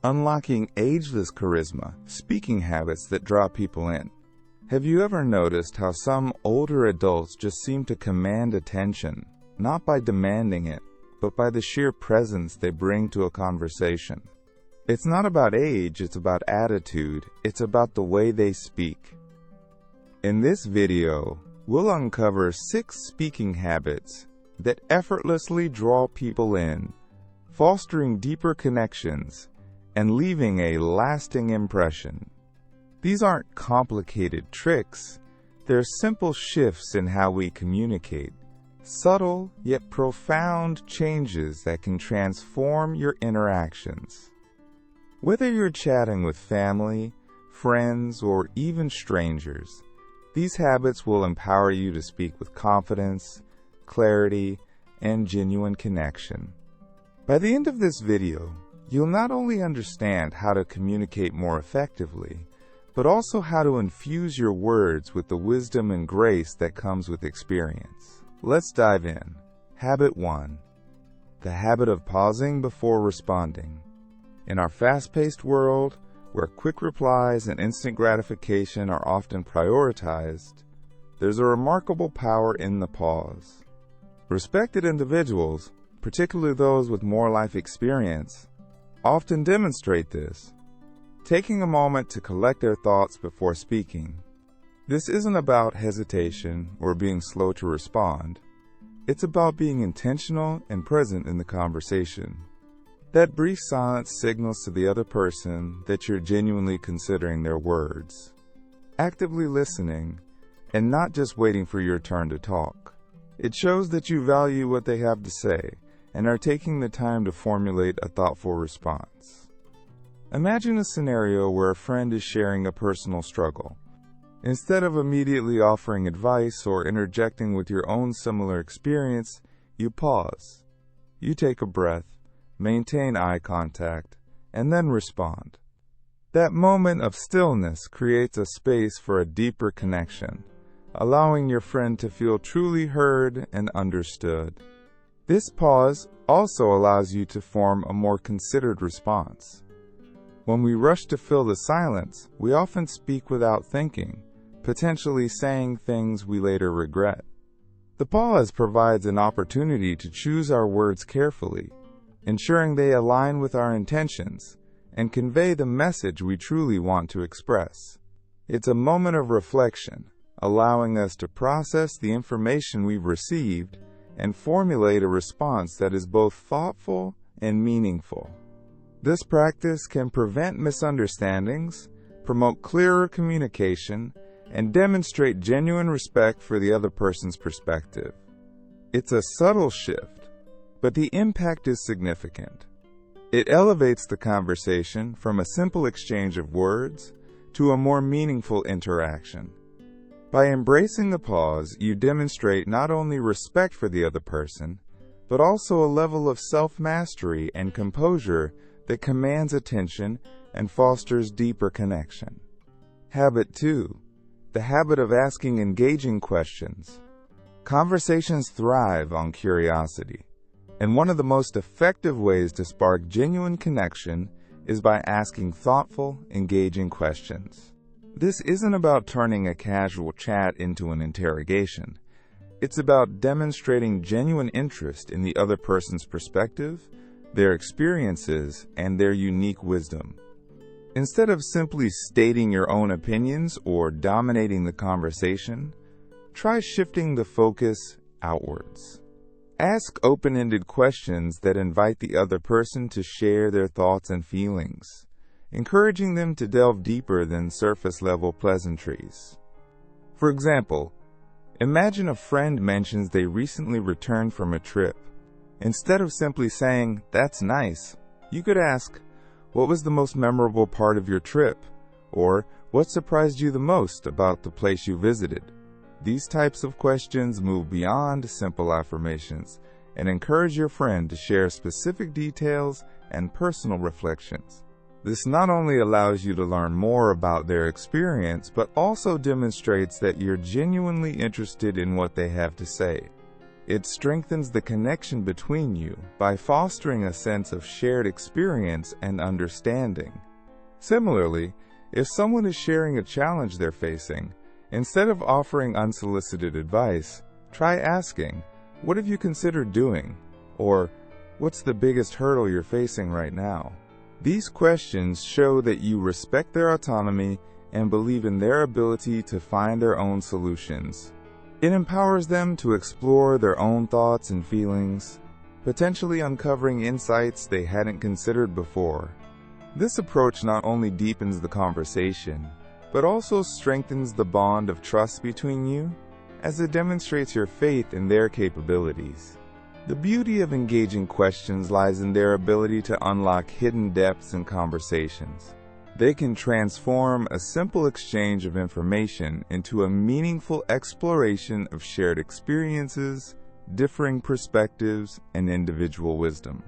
Unlocking ageless charisma, speaking habits that draw people in. Have you ever noticed how some older adults just seem to command attention, not by demanding it, but by the sheer presence they bring to a conversation? It's not about age, it's about attitude, it's about the way they speak. In this video, we'll uncover 6 speaking habits that effortlessly draw people in, fostering deeper connections and leaving a lasting impression. These aren't complicated tricks, they're simple shifts in how we communicate, subtle yet profound changes that can transform your interactions. Whether you're chatting with family, friends, or even strangers, these habits will empower you to speak with confidence, clarity, and genuine connection. By the end of this video, you'll not only understand how to communicate more effectively, but also how to infuse your words with the wisdom and grace that comes with experience. Let's dive in. Habit 1. The habit of pausing before responding. In our fast-paced world, where quick replies and instant gratification are often prioritized, there's a remarkable power in the pause. Respected individuals, particularly those with more life experience, often demonstrate this, taking a moment to collect their thoughts before speaking. This isn't about hesitation or being slow to respond. It's about being intentional and present in the conversation. That brief silence signals to the other person that you're genuinely considering their words, actively listening, and not just waiting for your turn to talk. It shows that you value what they have to say and are taking the time to formulate a thoughtful response. Imagine a scenario where a friend is sharing a personal struggle. Instead of immediately offering advice or interjecting with your own similar experience, you pause. You take a breath, maintain eye contact, and then respond. That moment of stillness creates a space for a deeper connection, allowing your friend to feel truly heard and understood. This pause also allows you to form a more considered response. When we rush to fill the silence, we often speak without thinking, potentially saying things we later regret. The pause provides an opportunity to choose our words carefully, ensuring they align with our intentions and convey the message we truly want to express. It's a moment of reflection, allowing us to process the information we've received and formulate a response that is both thoughtful and meaningful. This practice can prevent misunderstandings, promote clearer communication, and demonstrate genuine respect for the other person's perspective. It's a subtle shift, but the impact is significant. It elevates the conversation from a simple exchange of words to a more meaningful interaction. By embracing the pause, you demonstrate not only respect for the other person, but also a level of self-mastery and composure that commands attention and fosters deeper connection. Habit 2. The habit of asking engaging questions. Conversations thrive on curiosity, and one of the most effective ways to spark genuine connection is by asking thoughtful, engaging questions. This isn't about turning a casual chat into an interrogation. It's about demonstrating genuine interest in the other person's perspective, their experiences, and their unique wisdom. Instead of simply stating your own opinions or dominating the conversation, try shifting the focus outwards. Ask open-ended questions that invite the other person to share their thoughts and feelings, encouraging them to delve deeper than surface-level pleasantries. For example, imagine a friend mentions they recently returned from a trip. Instead of simply saying, "That's nice," you could ask, "What was the most memorable part of your trip?" Or, "What surprised you the most about the place you visited?" These types of questions move beyond simple affirmations and encourage your friend to share specific details and personal reflections. This not only allows you to learn more about their experience, but also demonstrates that you're genuinely interested in what they have to say. It strengthens the connection between you by fostering a sense of shared experience and understanding. Similarly, if someone is sharing a challenge they're facing, instead of offering unsolicited advice, try asking, "What have you considered doing?" Or, "What's the biggest hurdle you're facing right now?" These questions show that you respect their autonomy and believe in their ability to find their own solutions. It empowers them to explore their own thoughts and feelings, potentially uncovering insights they hadn't considered before. This approach not only deepens the conversation, but also strengthens the bond of trust between you, as it demonstrates your faith in their capabilities. The beauty of engaging questions lies in their ability to unlock hidden depths in conversations. They can transform a simple exchange of information into a meaningful exploration of shared experiences, differing perspectives, and individual wisdom.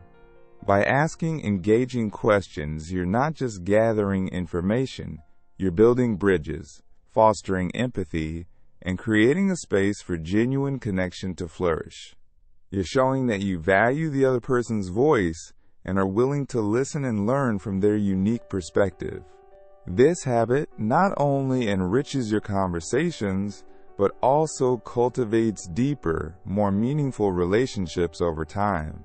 By asking engaging questions, you're not just gathering information, you're building bridges, fostering empathy, and creating a space for genuine connection to flourish. You're showing that you value the other person's voice and are willing to listen and learn from their unique perspective. This habit not only enriches your conversations, but also cultivates deeper, more meaningful relationships over time.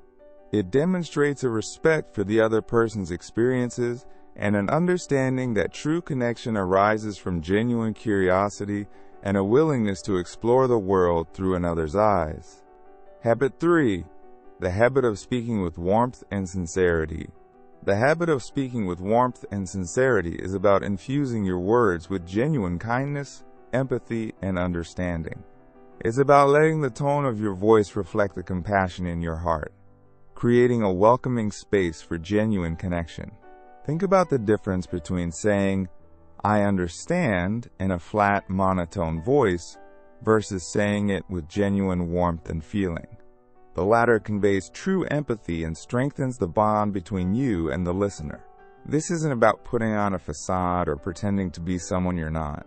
It demonstrates a respect for the other person's experiences and an understanding that true connection arises from genuine curiosity and a willingness to explore the world through another's eyes. Habit 3. The habit of speaking with warmth and sincerity. The habit of speaking with warmth and sincerity is about infusing your words with genuine kindness, empathy, and understanding. It's about letting the tone of your voice reflect the compassion in your heart, creating a welcoming space for genuine connection. Think about the difference between saying, "I understand," in a flat, monotone voice, versus saying it with genuine warmth and feeling. The latter conveys true empathy and strengthens the bond between you and the listener. This isn't about putting on a facade or pretending to be someone you're not.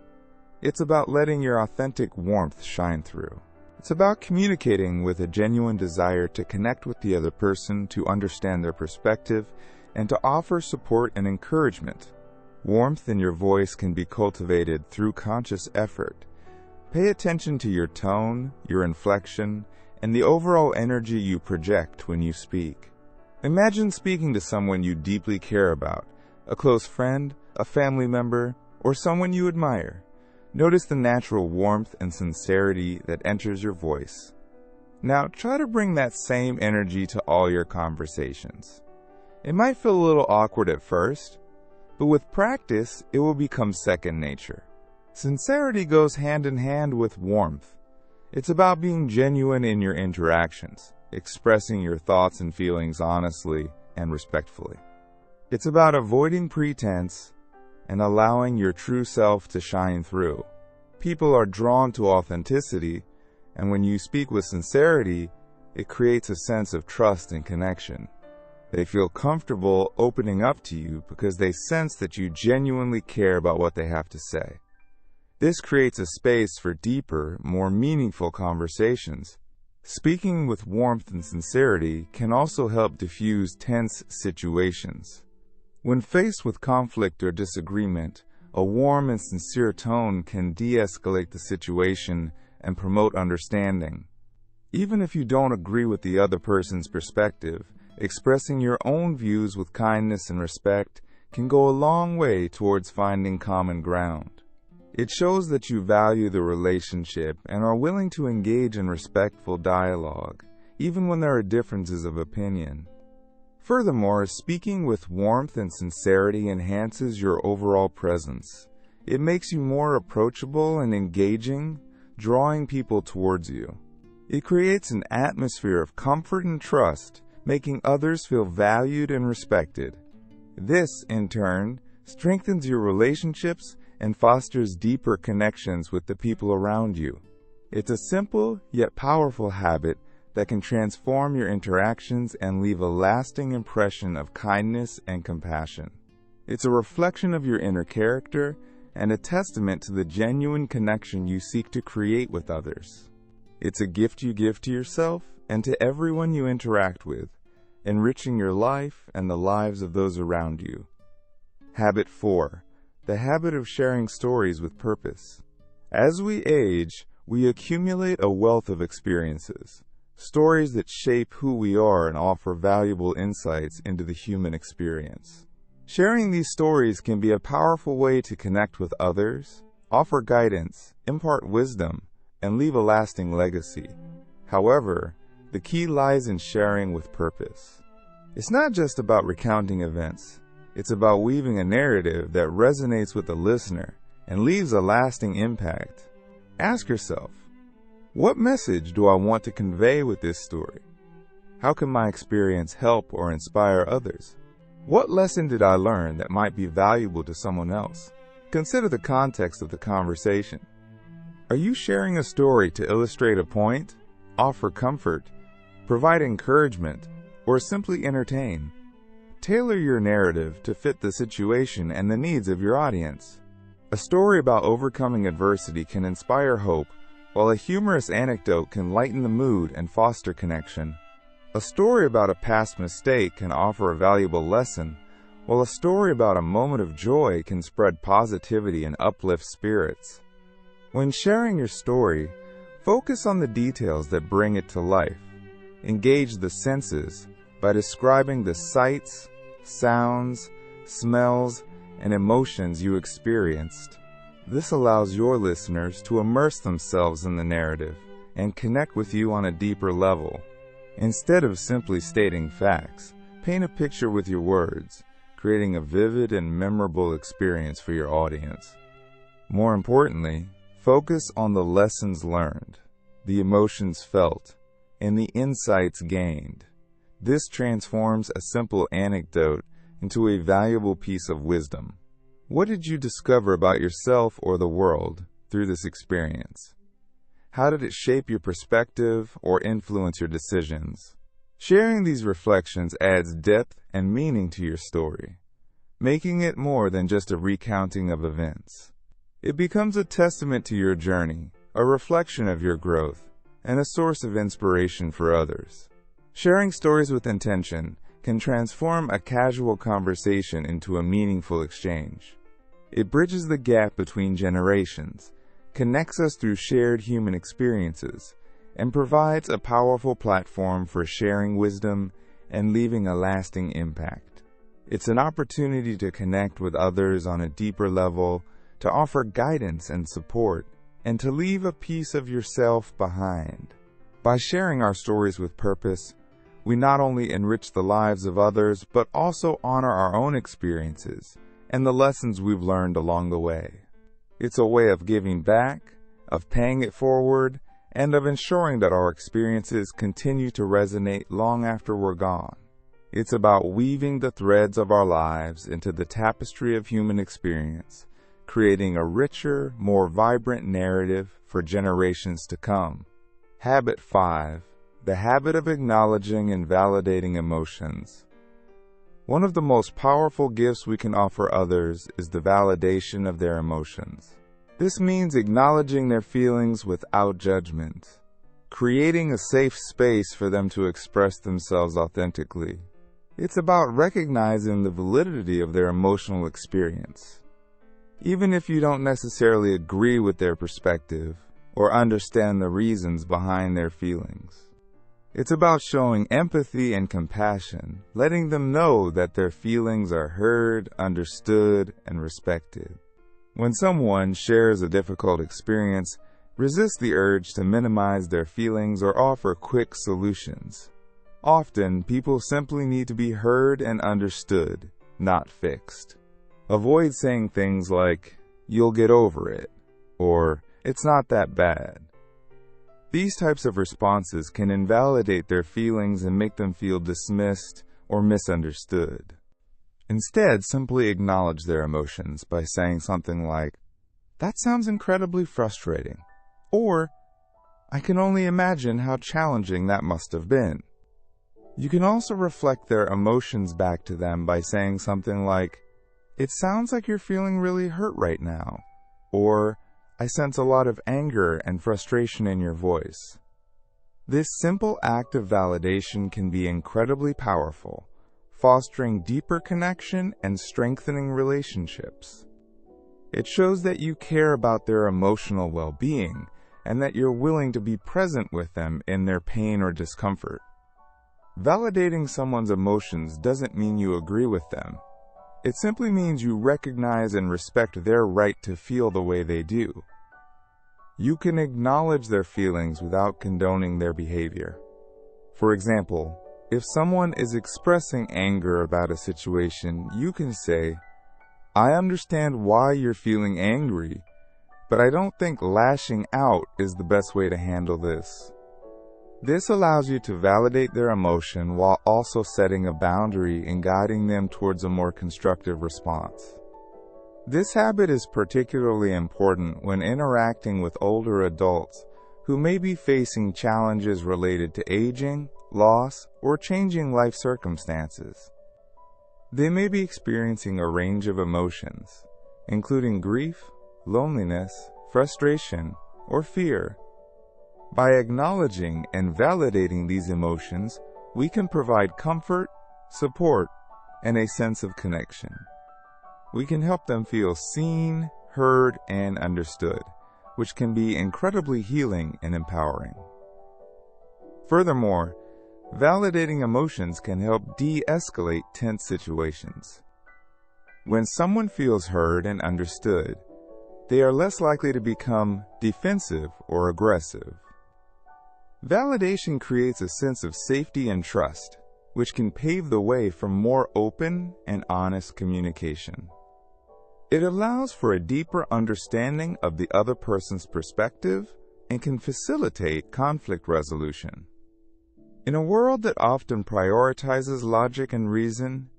It's about letting your authentic warmth shine through. It's about communicating with a genuine desire to connect with the other person, to understand their perspective, and to offer support and encouragement. Warmth in your voice can be cultivated through conscious effort. Pay attention to your tone, your inflection, and the overall energy you project when you speak. Imagine speaking to someone you deeply care about, a close friend, a family member, or someone you admire. Notice the natural warmth and sincerity that enters your voice. Now try to bring that same energy to all your conversations. It might feel a little awkward at first, but with practice, it will become second nature. Sincerity goes hand in hand with warmth. It's about being genuine in your interactions, expressing your thoughts and feelings honestly and respectfully. It's about avoiding pretense and allowing your true self to shine through. People are drawn to authenticity, and when you speak with sincerity, it creates a sense of trust and connection. They feel comfortable opening up to you because they sense that you genuinely care about what they have to say. This creates a space for deeper, more meaningful conversations. Speaking with warmth and sincerity can also help diffuse tense situations. When faced with conflict or disagreement, a warm and sincere tone can de-escalate the situation and promote understanding. Even if you don't agree with the other person's perspective, expressing your own views with kindness and respect can go a long way towards finding common ground. It shows that you value the relationship and are willing to engage in respectful dialogue, even when there are differences of opinion. Furthermore, speaking with warmth and sincerity enhances your overall presence. It makes you more approachable and engaging, drawing people towards you. It creates an atmosphere of comfort and trust, making others feel valued and respected. This, in turn, strengthens your relationships and fosters deeper connections with the people around you. It's a simple yet powerful habit that can transform your interactions and leave a lasting impression of kindness and compassion. It's a reflection of your inner character and a testament to the genuine connection you seek to create with others. It's a gift you give to yourself and to everyone you interact with, enriching your life and the lives of those around you. Habit 4. The habit of sharing stories with purpose. As we age, we accumulate a wealth of experiences, stories that shape who we are and offer valuable insights into the human experience. Sharing these stories can be a powerful way to connect with others, offer guidance, impart wisdom, and leave a lasting legacy. However, the key lies in sharing with purpose. It's not just about recounting events. It's about weaving a narrative that resonates with the listener and leaves a lasting impact. Ask yourself, what message do I want to convey with this story? How can my experience help or inspire others? What lesson did I learn that might be valuable to someone else? Consider the context of the conversation. Are you sharing a story to illustrate a point, offer comfort, provide encouragement, or simply entertain? Tailor your narrative to fit the situation and the needs of your audience. A story about overcoming adversity can inspire hope, while a humorous anecdote can lighten the mood and foster connection. A story about a past mistake can offer a valuable lesson, while a story about a moment of joy can spread positivity and uplift spirits. When sharing your story, focus on the details that bring it to life. Engage the senses by describing the sights, sounds, smells, and emotions you experienced. This allows your listeners to immerse themselves in the narrative and connect with you on a deeper level. Instead of simply stating facts, paint a picture with your words, creating a vivid and memorable experience for your audience. More importantly, focus on the lessons learned, the emotions felt, and the insights gained. This transforms a simple anecdote into a valuable piece of wisdom. What did you discover about yourself or the world through this experience? How did it shape your perspective or influence your decisions? Sharing these reflections adds depth and meaning to your story, making it more than just a recounting of events. It becomes a testament to your journey, a reflection of your growth, and a source of inspiration for others. Sharing stories with intention can transform a casual conversation into a meaningful exchange. It bridges the gap between generations, connects us through shared human experiences, and provides a powerful platform for sharing wisdom and leaving a lasting impact. It's an opportunity to connect with others on a deeper level, to offer guidance and support, and to leave a piece of yourself behind. By sharing our stories with purpose, we not only enrich the lives of others, but also honor our own experiences and the lessons we've learned along the way. It's a way of giving back, of paying it forward, and of ensuring that our experiences continue to resonate long after we're gone. It's about weaving the threads of our lives into the tapestry of human experience, creating a richer, more vibrant narrative for generations to come. Habit 5. The habit of acknowledging and validating emotions. One of the most powerful gifts we can offer others is the validation of their emotions. This means acknowledging their feelings without judgment, creating a safe space for them to express themselves authentically. It's about recognizing the validity of their emotional experience. Even if you don't necessarily agree with their perspective or understand the reasons behind their feelings. It's about showing empathy and compassion, letting them know that their feelings are heard, understood, and respected. When someone shares a difficult experience, resist the urge to minimize their feelings or offer quick solutions. Often, people simply need to be heard and understood, not fixed. Avoid saying things like, "You'll get over it," or "It's not that bad." These types of responses can invalidate their feelings and make them feel dismissed or misunderstood. Instead, simply acknowledge their emotions by saying something like, "That sounds incredibly frustrating," or "I can only imagine how challenging that must have been." You can also reflect their emotions back to them by saying something like, "It sounds like you're feeling really hurt right now," or "I sense a lot of anger and frustration in your voice." This simple act of validation can be incredibly powerful, fostering deeper connection and strengthening relationships. It shows that you care about their emotional well-being and that you're willing to be present with them in their pain or discomfort. Validating someone's emotions doesn't mean you agree with them. It simply means you recognize and respect their right to feel the way they do. You can acknowledge their feelings without condoning their behavior. For example, if someone is expressing anger about a situation, you can say, "I understand why you're feeling angry, but I don't think lashing out is the best way to handle this." This allows you to validate their emotion while also setting a boundary and guiding them towards a more constructive response. This habit is particularly important when interacting with older adults who may be facing challenges related to aging, loss, or changing life circumstances. They may be experiencing a range of emotions, including grief, loneliness, frustration, or fear. By acknowledging and validating these emotions, we can provide comfort, support, and a sense of connection. We can help them feel seen, heard, and understood, which can be incredibly healing and empowering. Furthermore, validating emotions can help de-escalate tense situations. When someone feels heard and understood, they are less likely to become defensive or aggressive. Validation creates a sense of safety and trust, which can pave the way for more open and honest communication. It allows for a deeper understanding of the other person's perspective and can facilitate conflict resolution. In a world that often prioritizes logic and reason,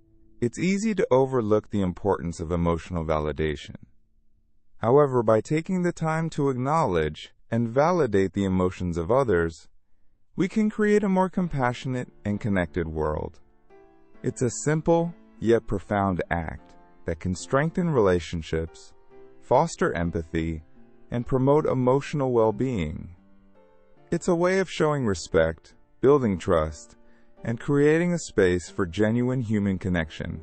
it's easy to overlook the importance of emotional validation. However, by taking the time to acknowledge and validate the emotions of others, we can create a more compassionate and connected world. It's a simple yet profound act that can strengthen relationships, foster empathy, and promote emotional well-being. It's a way of showing respect, building trust, and creating a space for genuine human connection.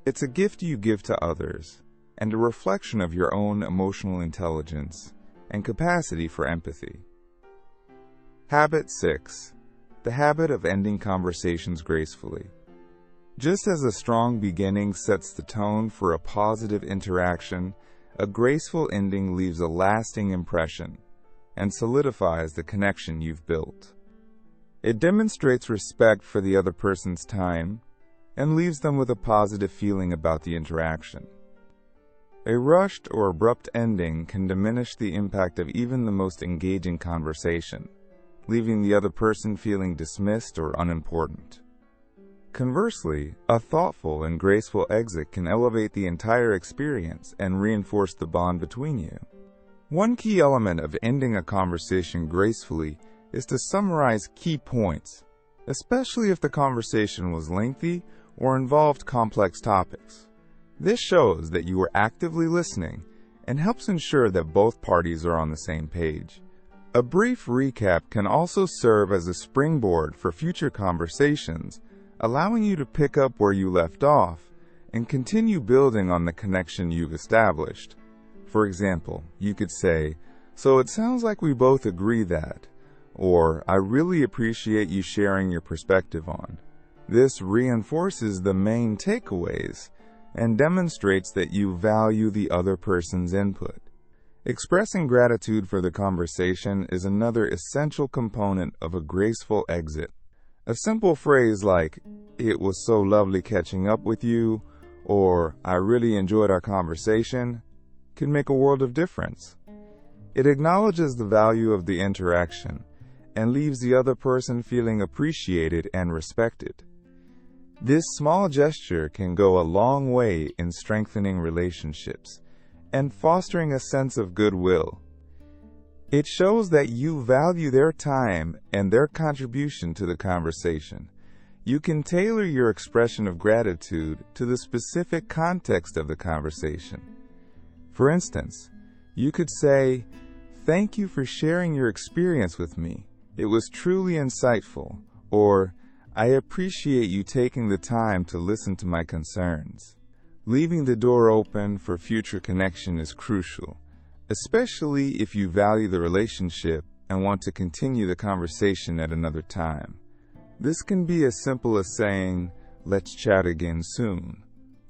It's a gift you give to others, and a reflection of your own emotional intelligence and capacity for empathy. Habit 6. The habit of ending conversations gracefully. Just as a strong beginning sets the tone for a positive interaction, a graceful ending leaves a lasting impression and solidifies the connection you've built. It demonstrates respect for the other person's time and leaves them with a positive feeling about the interaction. A rushed or abrupt ending can diminish the impact of even the most engaging conversation, leaving the other person feeling dismissed or unimportant. Conversely, a thoughtful and graceful exit can elevate the entire experience and reinforce the bond between you. One key element of ending a conversation gracefully is to summarize key points, especially if the conversation was lengthy or involved complex topics. This shows that you are actively listening and helps ensure that both parties are on the same page. A brief recap can also serve as a springboard for future conversations, allowing you to pick up where you left off and continue building on the connection you've established. For example, you could say, "So it sounds like we both agree that," or "I really appreciate you sharing your perspective on." This reinforces the main takeaways and demonstrates that you value the other person's input. Expressing gratitude for the conversation is another essential component of a graceful exit. A simple phrase like, "It was so lovely catching up with you," or "I really enjoyed our conversation," can make a world of difference. It acknowledges the value of the interaction and leaves the other person feeling appreciated and respected. This small gesture can go a long way in strengthening relationships and fostering a sense of goodwill. It shows that you value their time and their contribution to the conversation. You can tailor your expression of gratitude to the specific context of the conversation. For instance, you could say, "Thank you for sharing your experience with me. "It was truly insightful," or "I appreciate you taking the time to listen to my concerns." Leaving the door open for future connection is crucial, especially if you value the relationship and want to continue the conversation at another time. This can be as simple as saying, "Let's chat again soon,"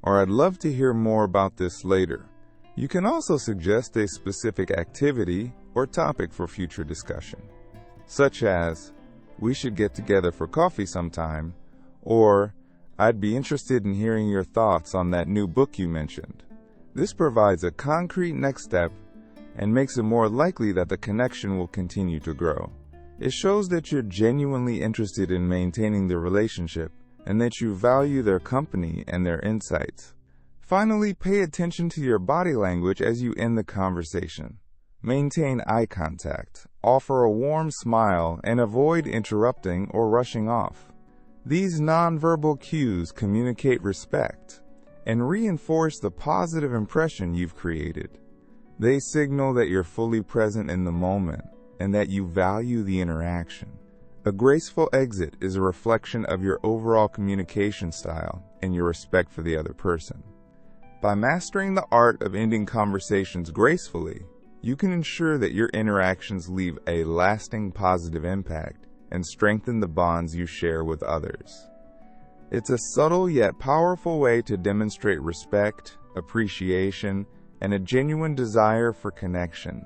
or "I'd love to hear more about this later." You can also suggest a specific activity or topic for future discussion, such as, "We should get together for coffee sometime," or "I'd be interested in hearing your thoughts on that new book you mentioned." This provides a concrete next step and makes it more likely that the connection will continue to grow. It shows that you're genuinely interested in maintaining the relationship and that you value their company and their insights. Finally, pay attention to your body language as you end the conversation. Maintain eye contact, offer a warm smile, and avoid interrupting or rushing off. These nonverbal cues communicate respect and reinforce the positive impression you've created. They signal that you're fully present in the moment and that you value the interaction. A graceful exit is a reflection of your overall communication style and your respect for the other person. By mastering the art of ending conversations gracefully, you can ensure that your interactions leave a lasting positive impact and strengthen the bonds you share with others. It's a subtle yet powerful way to demonstrate respect, appreciation, and a genuine desire for connection.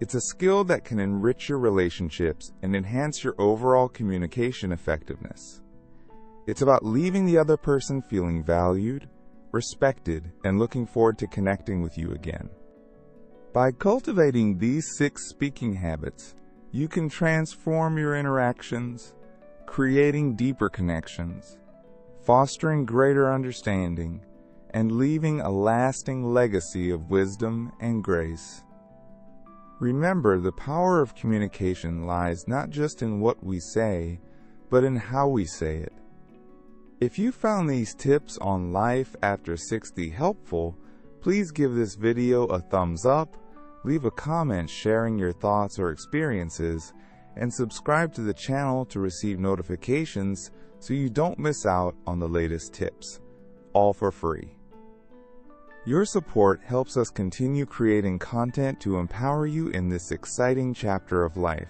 It's a skill that can enrich your relationships and enhance your overall communication effectiveness. It's about leaving the other person feeling valued, respected, and looking forward to connecting with you again. By cultivating these 6 speaking habits, you can transform your interactions, creating deeper connections, fostering greater understanding, and leaving a lasting legacy of wisdom and grace. Remember, the power of communication lies not just in what we say, but in how we say it. If you found these tips on life after 60 helpful, please give this video a thumbs up, leave a comment sharing your thoughts or experiences, and subscribe to the channel to receive notifications so you don't miss out on the latest tips, all for free. Your support helps us continue creating content to empower you in this exciting chapter of life.